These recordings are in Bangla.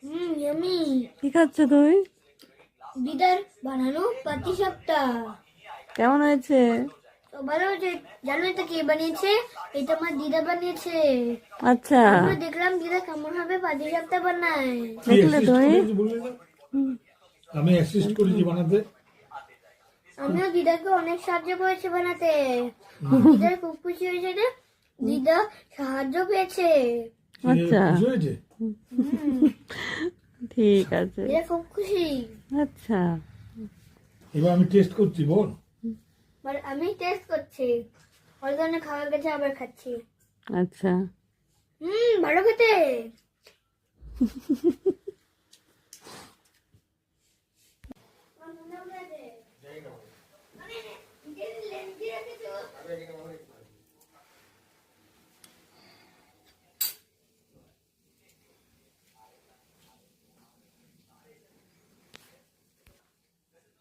ইয়ামি। কি খাচ্ছ তুই? দিদার বানানো পাটিসাপটা। কেমন হয়েছে? তো ভালো হয়েছে। জানো এটা কে বানিয়েছে? এটা আমার দিদা বানিয়েছে। আচ্ছা, আমরা দেখলাম দিদা কেমন ভাবে পাটিসাপটা বানায়। দেখলে তুই? আমি অ্যাসিস্ট করেছি বানাতে। আমিও দিদাকে অনেক সাহায্য করেছি বানাতে। দিদার খুব খুশি হয়েছে যে দিদা সাহায্য পেয়েছে। আচ্ছা, খুশি হয়েছে? ঠিক আছে। দিদা খুব খুশি। আচ্ছা, এবার আমি টেস্ট করছি, বল। আমি টেস্ট করছি। ওর জন্য খাবার কাছে আবার খাচ্ছি। আচ্ছা। ভালো খেতে।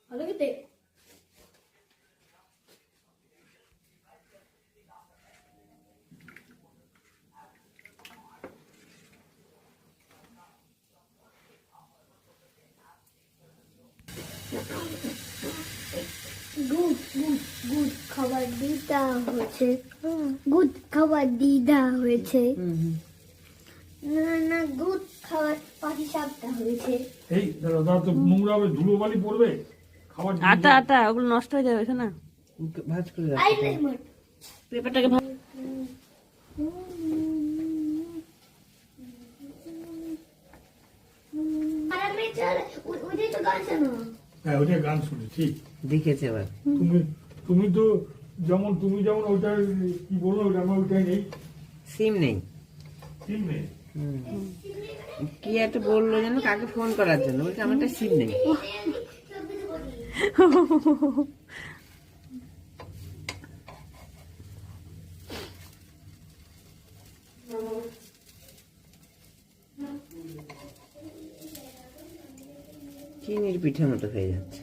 ভালো খেতে। গুড গুড গুড খাবার দিদা হয়েছে। গুড খাবার দিদা হয়েছে। না না গুড খাবার পাটিসাপটা হয়েছে। এই দাদা তো নোংরা হবে, ধুলোবালি পড়বে খাবার। আটা আটা ওগুলো নষ্ট হয়ে যাবে না? ভাজ করে রাখ। আই রেমট। পেঁপেটাকে আর আমি চল ওই তো গান শোনো। হ্যাঁ, ওটা গান শুনি, ঠিক। দেখেছে এবার। তুমি তো তুমি যেমন ওটা কি বললো, ওটা আমার ওটাই নেই, সিম নেই। ঠিক নেই। কি একটা বললো যেন, কাকে ফোন করার জন্য, বলছে আমারটা সিম নেই। চিনির পিঠে মতো হয়ে যাচ্ছে।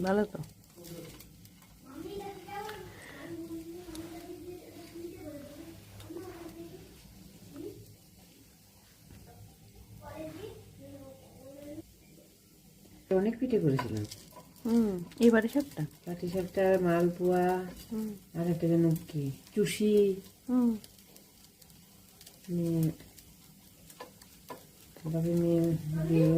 ভালো তো। অনেক পিঠে করেছিলাম। এইবারে সবটা পাটিসাপটা, মালপোয়া, আর একটা যেন কি চুষি, নিয়ে দিয়ে